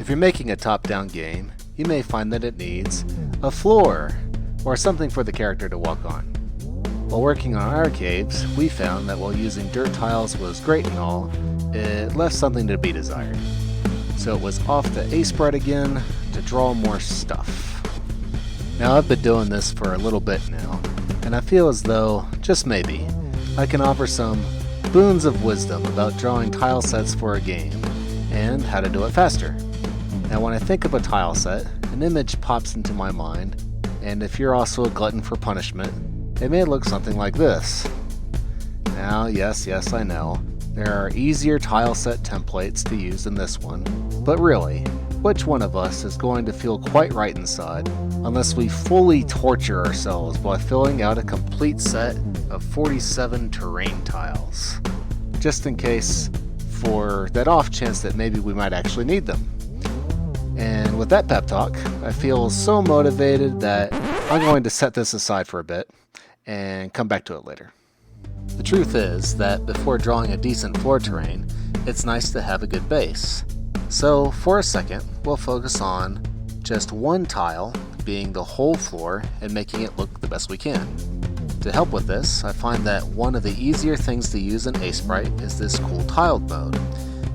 If you're making a top-down game, you may find that it needs a floor, or something for the character to walk on. While working on our caves, we found that while using dirt tiles was great and all, it left something to be desired. So it was off to Aseprite again to draw more stuff. Now I've been doing this for a little bit now, and I feel as though, just maybe, I can offer some boons of wisdom about drawing tile sets for a game, and how to do it faster. Now when I think of a tile set, an image pops into my mind, and if you're also a glutton for punishment, it may look something like this. Now yes, I know, there are easier tile set templates to use than this one, but really, which one of us is going to feel quite right inside unless we fully torture ourselves by filling out a complete set of 47 terrain tiles? Just in case, for that off chance that maybe we might actually need them. And with that pep talk, I feel so motivated that I'm going to set this aside for a bit and come back to it later. The truth is that before drawing a decent floor terrain, it's nice to have a good base. So for a second, we'll focus on just one tile being the whole floor and making it look the best we can. To help with this, I find that one of the easier things to use in Aseprite is this cool tiled mode.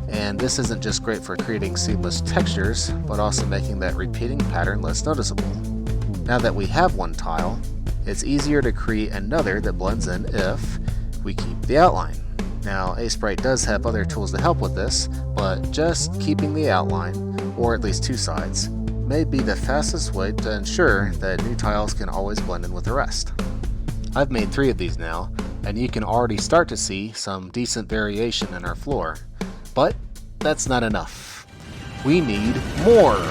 And this isn't just great for creating seamless textures, but also making that repeating pattern less noticeable. Now that we have one tile, it's easier to create another that blends in if we keep the outline. Now, Aseprite does have other tools to help with this, but just keeping the outline, or at least two sides, may be the fastest way to ensure that new tiles can always blend in with the rest. I've made 3 of these now, and you can already start to see some decent variation in our floor. But that's not enough. We need more!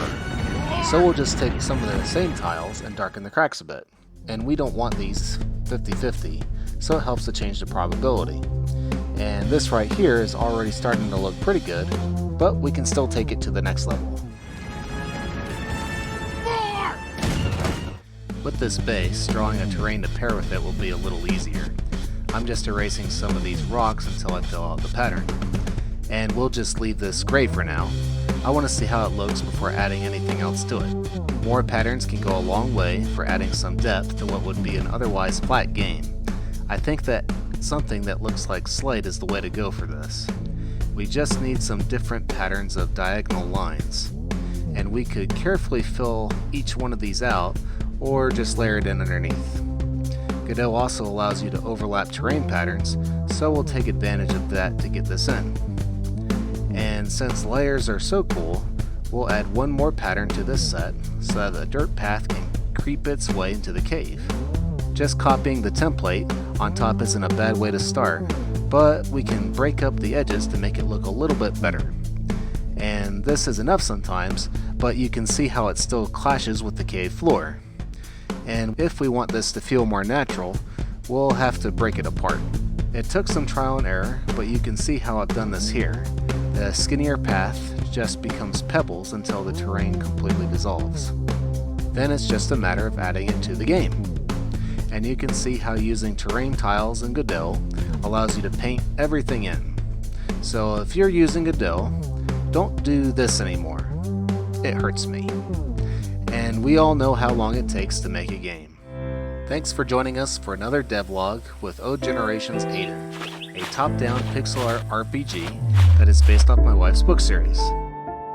So we'll just take some of the same tiles and darken the cracks a bit. And we don't want these 50-50, so it helps to change the probability. And this right here is already starting to look pretty good, but we can still take it to the next level. With this base, drawing a terrain to pair with it will be a little easier. I'm just erasing some of these rocks until I fill out the pattern. And we'll just leave this gray for now. I want to see how it looks before adding anything else to it. More patterns can go a long way for adding some depth to what would be an otherwise flat game. I think that something that looks like Slate is the way to go for this. We just need some different patterns of diagonal lines, and we could carefully fill each one of these out or just layer it in underneath. Godot also allows you to overlap terrain patterns, so we'll take advantage of that to get this in. And since layers are so cool, we'll add one more pattern to this set so that the dirt path can creep its way into the cave. Just copying the template on top isn't a bad way to start, but we can break up the edges to make it look a little bit better. And this is enough sometimes, but you can see how it still clashes with the cave floor. And if we want this to feel more natural, we'll have to break it apart. It took some trial and error, but you can see how I've done this here. The skinnier path just becomes pebbles until the terrain completely dissolves. Then it's just a matter of adding it to the game. And you can see how using terrain tiles in Godot allows you to paint everything in. So if you're using Godot, don't do this anymore. It hurts me. And we all know how long it takes to make a game. Thanks for joining us for another devlog with Ode Generations Aiden, a top-down pixel art RPG that is based off my wife's book series.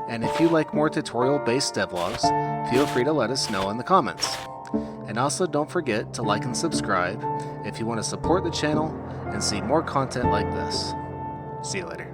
And if you like more tutorial-based devlogs, feel free to let us know in the comments. And also don't forget to like and subscribe if you want to support the channel and see more content like this. See you later.